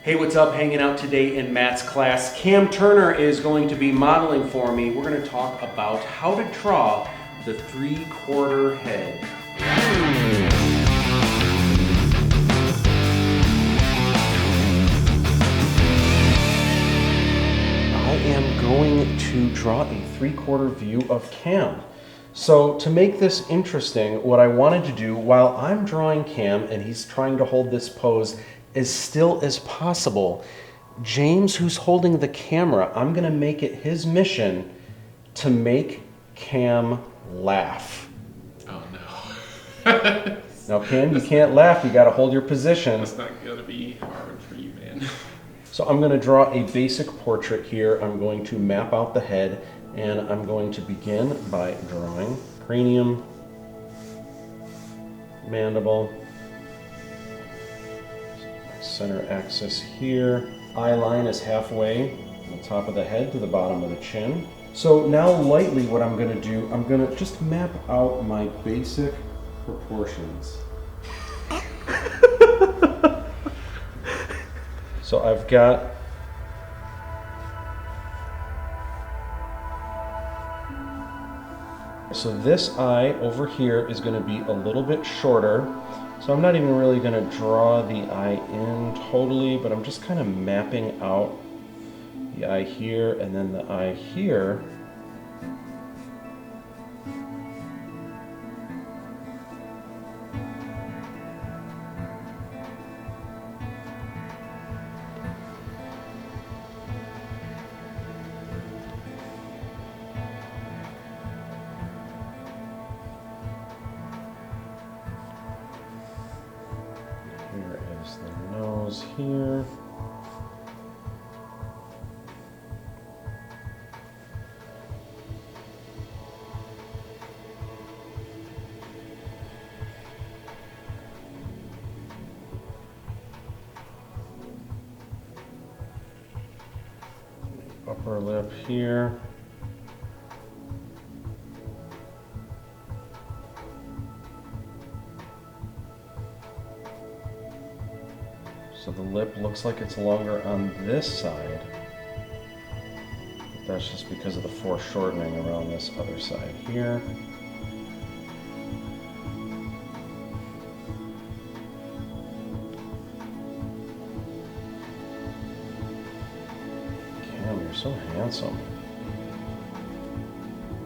Hey, what's up? Hanging out today in Matt's class. Cam Turner is going to be modeling for me. We're going to talk about how to draw the 3/4 head. I am going to draw a 3/4 view of Cam. So to make this interesting, what I wanted to do while I'm drawing Cam and he's trying to hold this pose as still as possible, James, who's holding the camera, I'm gonna make it his mission to make Cam laugh. Oh no. Now Cam, you can't laugh, you gotta hold your position. That's not gonna be hard for you, man. So I'm gonna draw a basic portrait here. I'm going to map out the head and I'm going to begin by drawing cranium, mandible, center axis here. Eye line is halfway from the top of the head to the bottom of the chin. So now lightly what I'm gonna do, I'm gonna just map out my basic proportions. So I've got so this eye over here is going to be a little bit shorter. So I'm not even really going to draw the eye in totally, but I'm just kind of mapping out the eye here and then the eye here. Here is the nose here. Upper lip here. So the lip looks like it's longer on this side. But that's just because of the foreshortening around this other side here. Cam, you're so handsome.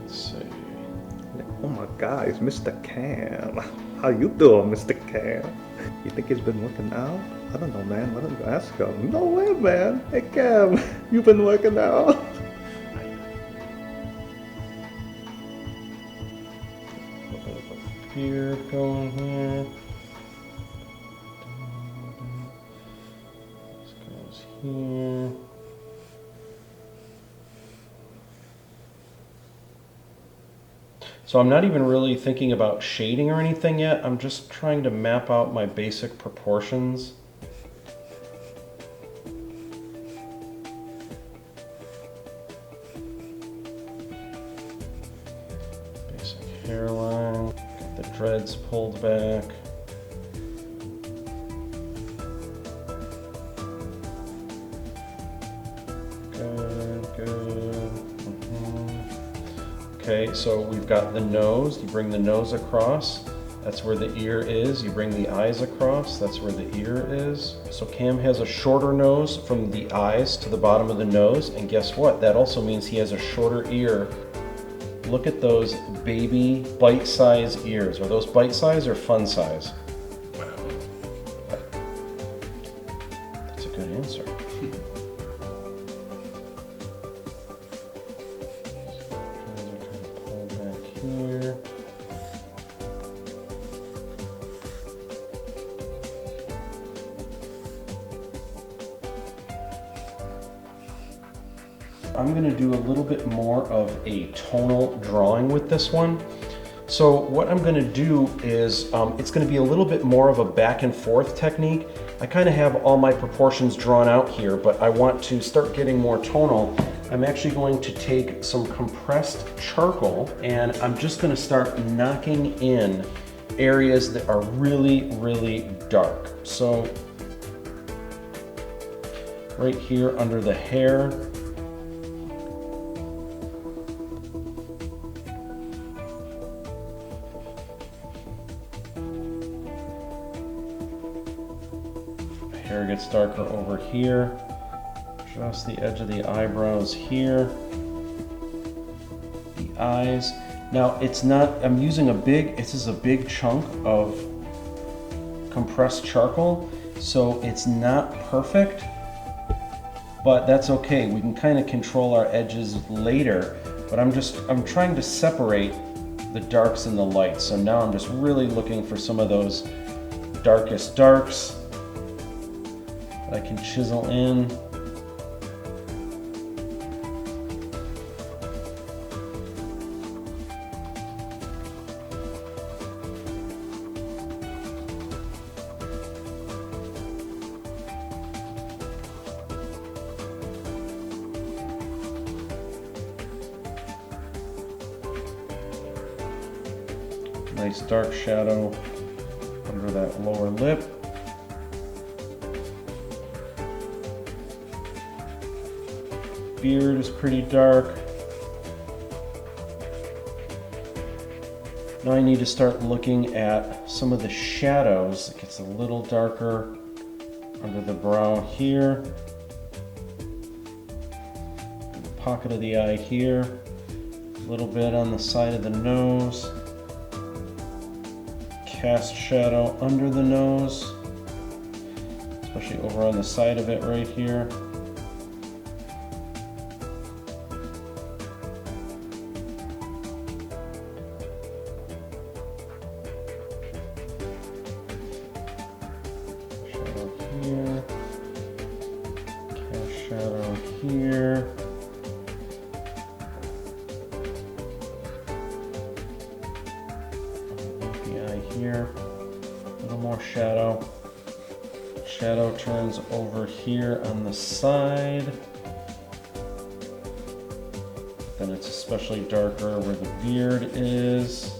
Let's see. Oh my God, it's Mr. Cam. How you doing, Mr. Cam? You think he's been working out? I don't know, man. Why don't you ask him? No way, man. Hey, Cam, you been working out? Here, going here. This goes here. So I'm not even really thinking about shading or anything yet. I'm just trying to map out my basic proportions. Basic hairline, got the dreads pulled back. Good, good. Okay, so we've got the nose. You bring the nose across. That's where the ear is. You bring the eyes across. That's where the ear is. So Cam has a shorter nose from the eyes to the bottom of the nose. And guess what? That also means he has a shorter ear. Look at those baby bite-size ears. Are those bite-size or fun size? Wow. That's a good answer. Here. I'm going to do a little bit more of a tonal drawing with this one. So what I'm going to do is, it's going to be a little bit more of a back and forth technique. I kind of have all my proportions drawn out here, but I want to start getting more tonal. I'm actually going to take some compressed charcoal and I'm just going to start knocking in areas that are really, really dark. So right here under the hair. The hair gets darker over here. Just the edge of the eyebrows here. The eyes. Now it's not, I'm using this is a big chunk of compressed charcoal, so it's not perfect, but that's okay. We can kind of control our edges later, but I'm trying to separate the darks and the lights. So now I'm just really looking for some of those darkest darks that I can chisel in. Nice dark shadow under that lower lip. Beard is pretty dark. Now I need to start looking at some of the shadows. It gets a little darker under the brow here. The pocket of the eye here. A little bit on the side of the nose. Cast shadow under the nose, especially over on the side of it right here. Shadow here. Cast shadow here. Here, a little more shadow. Shadow turns over here on the side. Then it's especially darker where the beard is.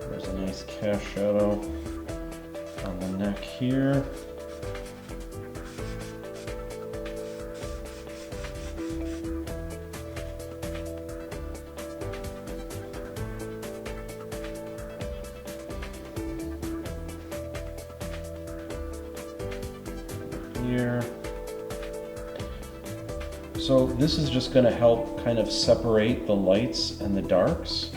There's a nice cast shadow on the neck here. Here. So this is just going to help kind of separate the lights and the darks.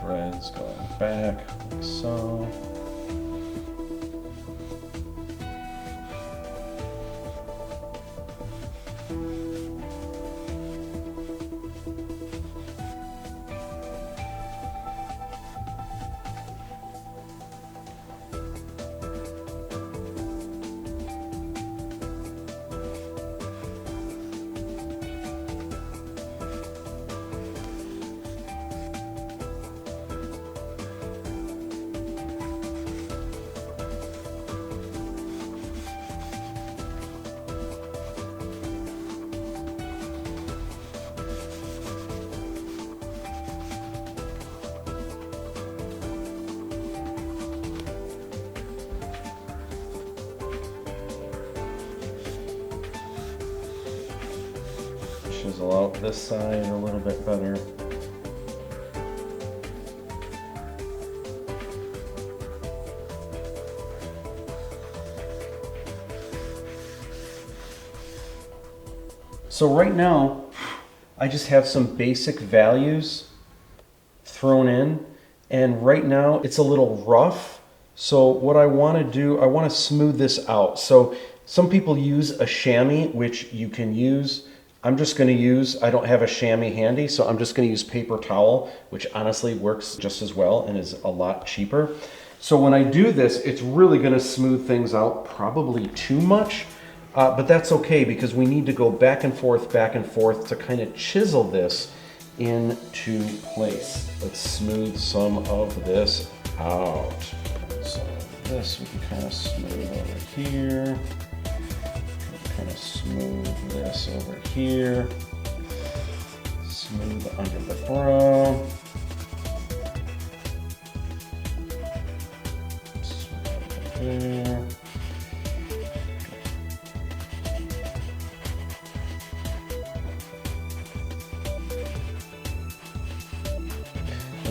Dreads going back like so. Chisel out this side a little bit better. So right now, I just have some basic values thrown in, and right now it's a little rough. So what I want to do, I want to smooth this out. So some people use a chamois, which you can use. I'm just going to use, I don't have a chamois handy, so I'm just going to use paper towel, which honestly works just as well and is a lot cheaper. So when I do this, it's really going to smooth things out, probably too much, but that's okay because we need to go back and forth to kind of chisel this into place. Let's smooth some of this out. So this we can kind of smooth over here. smooth this over here. Smooth under the brow. Smooth there.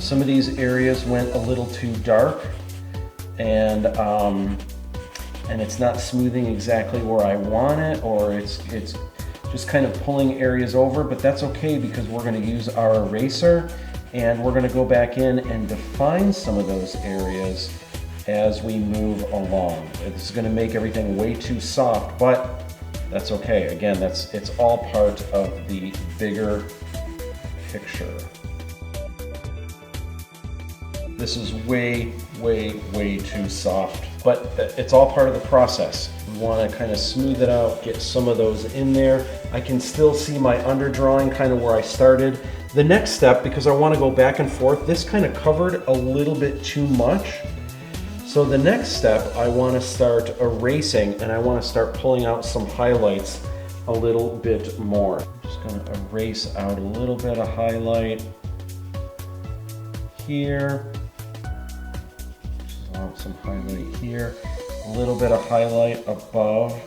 Some of these areas went a little too dark, and it's not smoothing exactly where I want it, or it's just kind of pulling areas over, but that's okay because we're going to use our eraser and we're going to go back in and define some of those areas as we move along. This is going to make everything way too soft, but that's okay. Again, it's all part of the bigger picture. This is way, way, way too soft, but it's all part of the process. We want to kind of smooth it out, get some of those in there. I can still see my underdrawing kind of where I started. The next step, because I want to go back and forth, this kind of covered a little bit too much. So the next step, I want to start erasing, and I want to start pulling out some highlights a little bit more. I'm just going to erase out a little bit of highlight here. Some highlight here, a little bit of highlight above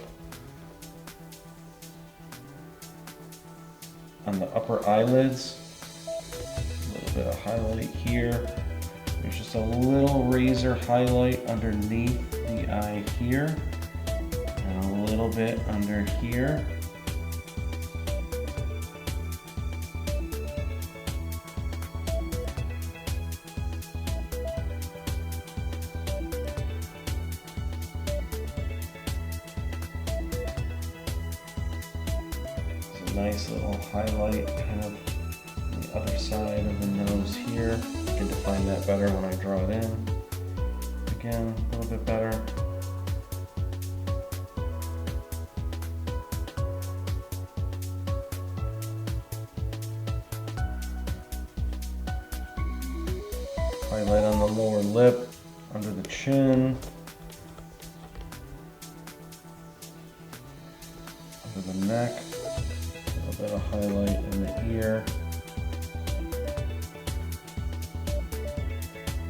on the upper eyelids, a little bit of highlight here. There's just a little razor highlight underneath the eye here, and a little bit under here. Nice little highlight kind of on the other side of the nose here. I can define that better when I draw it in. Again, a little bit better. Highlight on the lower lip, under the chin, under the neck. A little bit of highlight in the ear,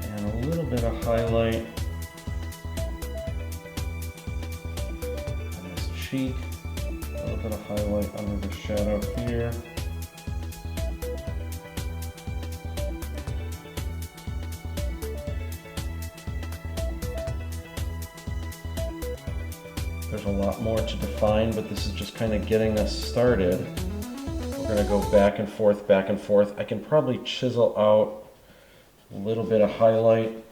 and a little bit of highlight on his cheek, a little bit of highlight under the shadow here. There's a lot more to define, but this is just kind of getting us started. We're going to go back and forth, back and forth. I can probably chisel out a little bit of highlight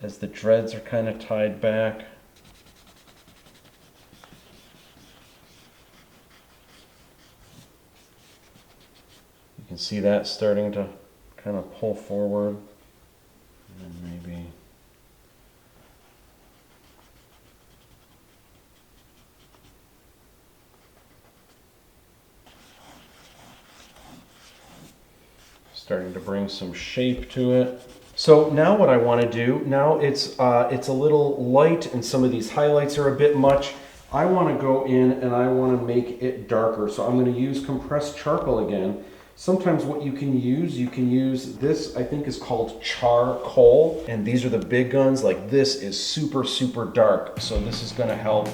as the dreads are kind of tied back. You can see that starting to kind of pull forward. And then maybe starting to bring some shape to it. So now what I want to do, now it's a little light and some of these highlights are a bit much. I want to go in and I want to make it darker. So I'm going to use compressed charcoal again. Sometimes what you can use this, I think is called charcoal. And these are the big guns. Like this is super, super dark. So this is going to help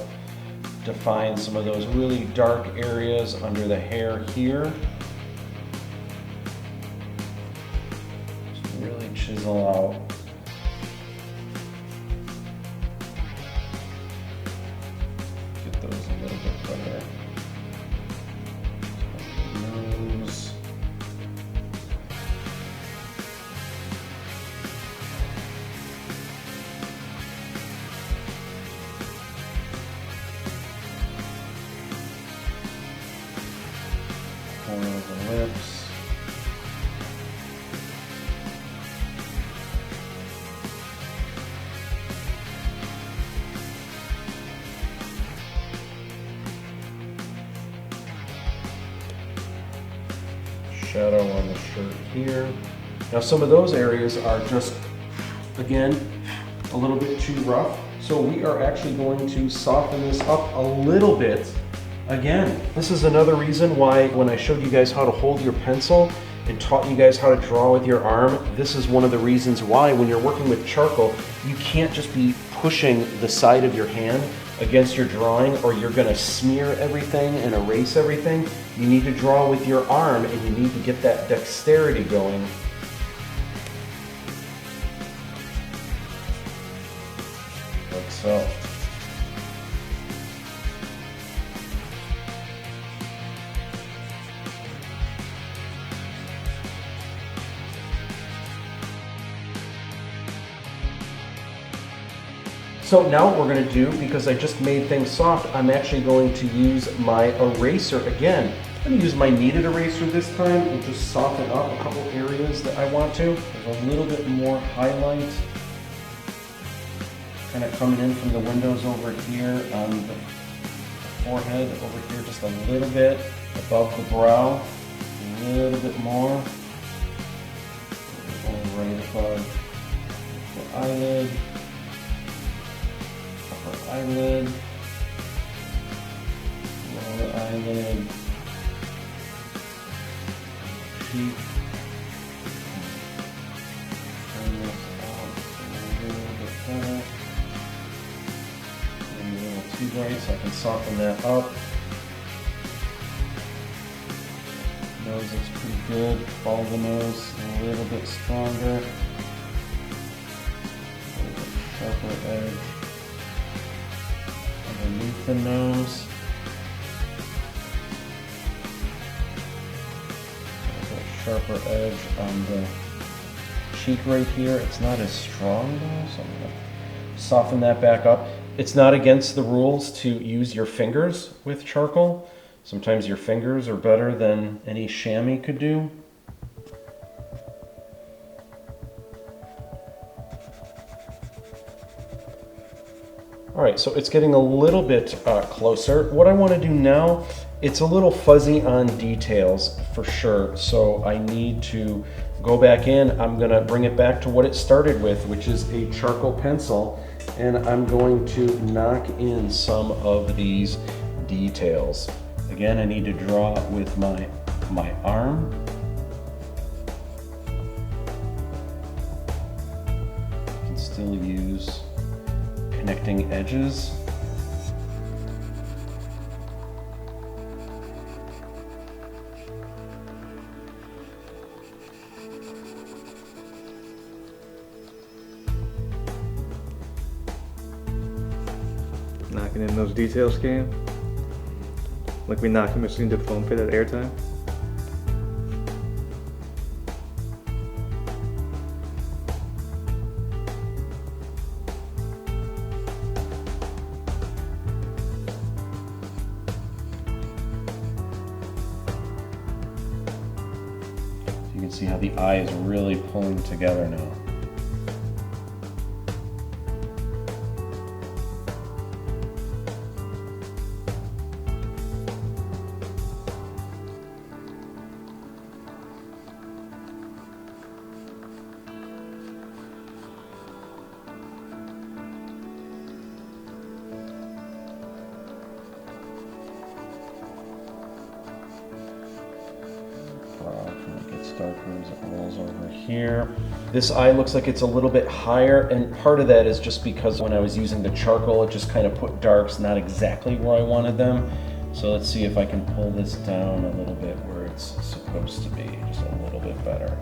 define some of those really dark areas under the hair here. Really chisel out. Get those a little bit better. Nose. Corner of the lips. Shadow on the shirt here. Now some of those areas are just, again, a little bit too rough. So we are actually going to soften this up a little bit Again, this is another reason why when I showed you guys how to hold your pencil and taught you guys how to draw with your arm, this is one of the reasons why when you're working with charcoal, you can't just be pushing the side of your hand against your drawing or you're gonna smear everything and erase everything. You need to draw with your arm and you need to get that dexterity going. Like so. So now what we're going to do, because I just made things soft, I'm actually going to use my eraser again. I'm going to use my kneaded eraser this time and just soften up a couple areas that I want to. There's a little bit more highlight kind of coming in from the windows over here on the forehead, over here just a little bit, above the brow, a little bit more, right above the eyelid. Eyelid, lower eyelid, cheek, turn this out a little bit better, maybe a little too bright so I can soften that up. Nose looks pretty good, follow the nose a little bit stronger, a little bit sharper edge. Underneath the nose. A sharper edge on the cheek right here. It's not as strong though, so I'm going to soften that back up. It's not against the rules to use your fingers with charcoal. Sometimes your fingers are better than any chamois could do. All right, so it's getting a little bit closer. What I want to do now, it's a little fuzzy on details for sure. So I need to go back in. I'm going to bring it back to what it started with, which is a charcoal pencil. And I'm going to knock in some of these details. Again, I need to draw with my arm. I can still use connecting edges. Knocking in those details, Cam. Like we knocked him into the foam pit at airtime. You can see how the eye is really pulling together now. Darker as it rolls over here. This eye looks like it's a little bit higher, and part of that is just because when I was using the charcoal, it just kind of put darks not exactly where I wanted them. So let's see if I can pull this down a little bit where it's supposed to be, just a little bit better.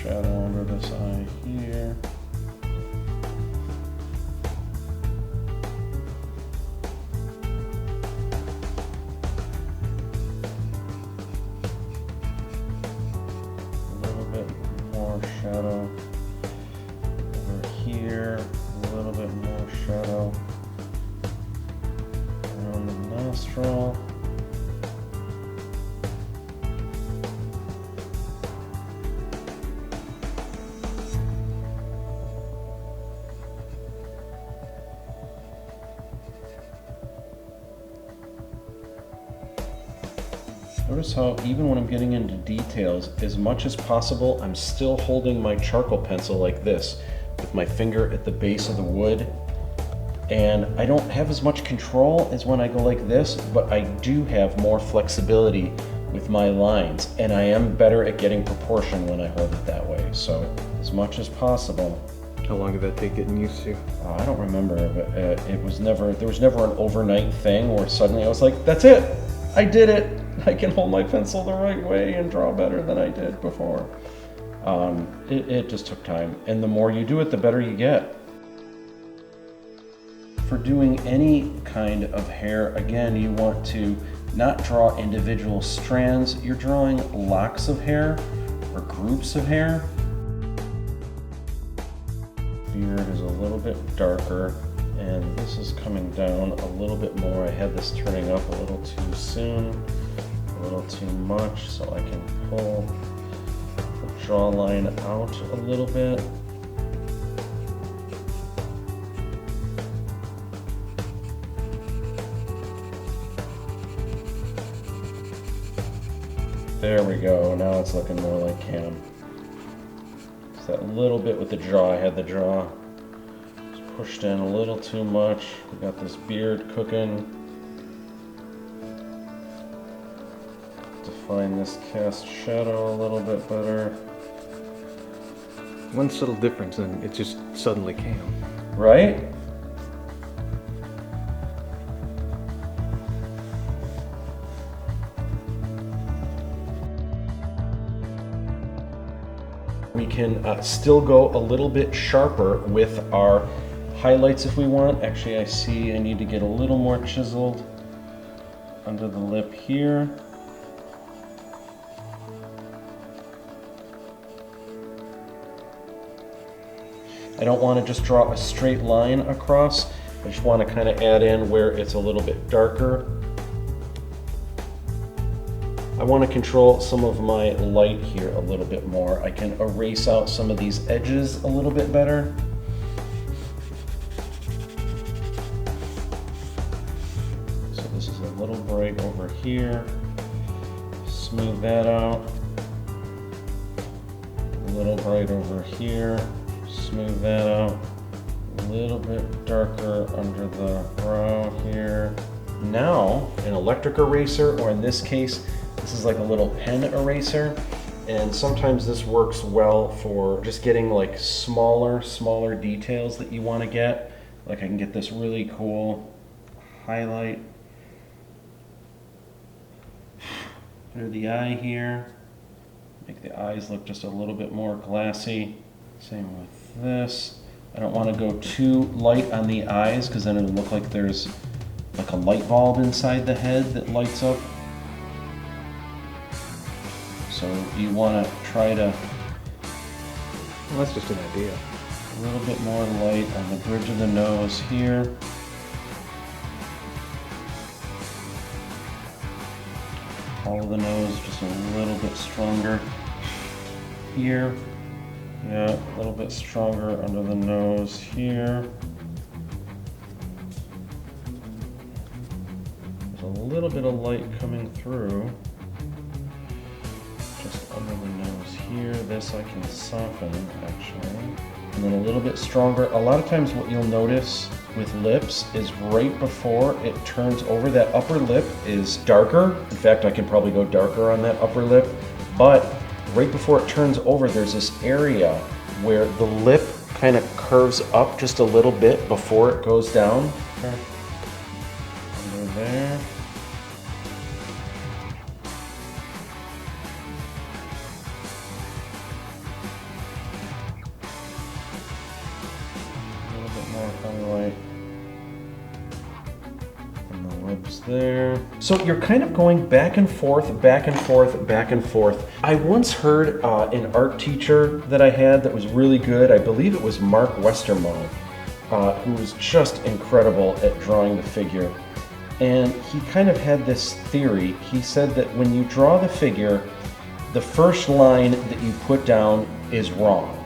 Shadow under this eye here. A little bit more shadow over here. A little bit more shadow around the nostril. Notice how even when I'm getting into details, as much as possible, I'm still holding my charcoal pencil like this, with my finger at the base of the wood. And I don't have as much control as when I go like this, but I do have more flexibility with my lines, and I am better at getting proportion when I hold it that way. So as much as possible. How long did that take getting used to? I don't remember, but there was never an overnight thing where suddenly I was like, that's it, I did it. I can hold my pencil the right way and draw better than I did before. It just took time, and the more you do it, the better you get. For doing any kind of hair, again, you want to not draw individual strands. You're drawing locks of hair or groups of hair. Beard is a little bit darker, and this is coming down a little bit more. I had this turning up a little too soon, a little too much, so I can pull the jawline out a little bit. There we go, now it's looking more like Cam. Just that little bit with the jaw, I had the jaw just pushed in a little too much. We got this beard cooking. Define this cast shadow a little bit better. One subtle difference and it just suddenly Cam. Right? We can still go a little bit sharper with our highlights if we want. Actually, I see I need to get a little more chiseled under the lip here. I don't want to just draw a straight line across. I just want to kind of add in where it's a little bit darker. I want to control some of my light here a little bit more. I can erase out some of these edges a little bit better. So this is a little bright over here. Smooth that out. A little bright over here. Smooth that out. A little bit darker under the brow here. Now, an electric eraser, or in this case, this is like a little pen eraser, and sometimes this works well for just getting like smaller details that you want to get. Like I can get this really cool highlight under the eye here, make the eyes look just a little bit more glassy. Same with this. I don't want to go too light on the eyes because then it'll look like there's like a light bulb inside the head that lights up. So you want to try to... Well, that's just an idea. A little bit more light on the bridge of the nose here. All of the nose just a little bit stronger here. Yeah, a little bit stronger under the nose here. There's a little bit of light coming through. Just under the nose here. This I can soften, actually. And then a little bit stronger. A lot of times what you'll notice with lips is right before it turns over, that upper lip is darker. In fact, I can probably go darker on that upper lip, but right before it turns over, there's this area where the lip kind of curves up just a little bit before it goes down. Okay. Under there. A little bit more highlight on the lips there. So you're kind of going back and forth, back and forth, back and forth. I once heard an art teacher that I had that was really good. I believe it was Mark Westermo, who was just incredible at drawing the figure. And he kind of had this theory. He said that when you draw the figure, the first line that you put down is wrong.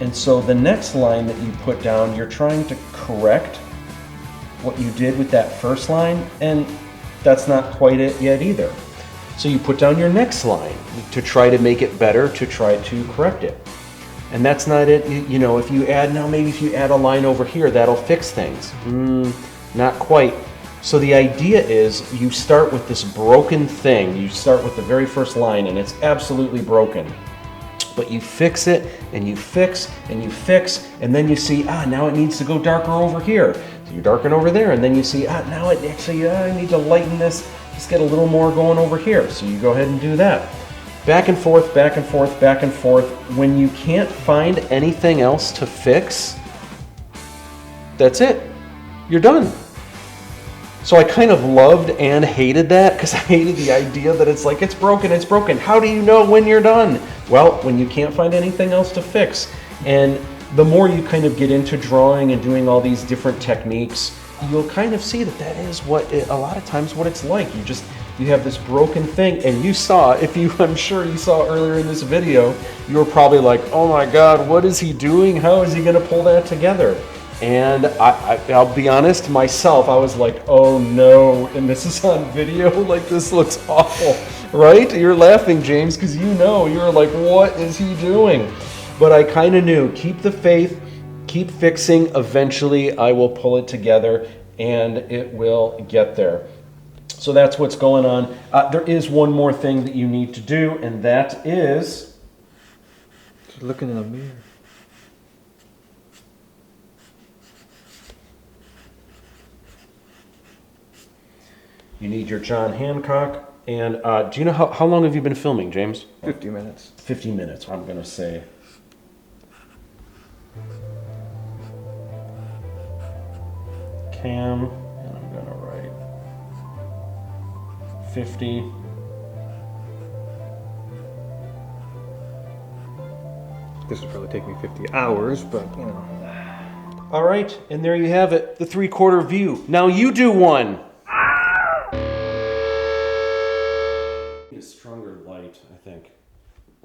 And so the next line that you put down, you're trying to correct what you did with that first line. And that's not quite it yet either. So you put down your next line to try to make it better, to try to correct it. And that's not it. You know, if you add, now maybe if you add a line over here, that'll fix things. Not quite. So the idea is you start with this broken thing. You start with the very first line and it's absolutely broken. But you fix it and you fix and you fix, and then you see, now it needs to go darker over here. So you darken over there, and then you see, now it actually, I need to lighten this. Just get a little more going over here. So you go ahead and do that. Back and forth, back and forth, back and forth. When you can't find anything else to fix, that's it. You're done. So I kind of loved and hated that, because I hated the idea that it's like, it's broken, it's broken. How do you know when you're done? Well, when you can't find anything else to fix. And the more you kind of get into drawing and doing all these different techniques, you'll kind of see that that is a lot of times what it's like. You have this broken thing, and you saw, I'm sure you saw earlier in this video, you were probably like, oh my God, what is he doing? How is he gonna pull that together? And I'll be honest, myself, I was like, oh no, and this is on video, like this looks awful, right? You're laughing, James, because you know, you're like, what is he doing? But I kind of knew, keep the faith, keep fixing, eventually I will pull it together and it will get there. So that's what's going on. There is one more thing that you need to do, and that is... Just looking in the mirror. You need your John Hancock, and do you know how long have you been filming, James? 50 minutes. 50 minutes, I'm gonna say. Cam, and I'm gonna write 50. This would probably take me 50 hours, but you know. All right, and there you have it, the 3/4 view. Now you do one.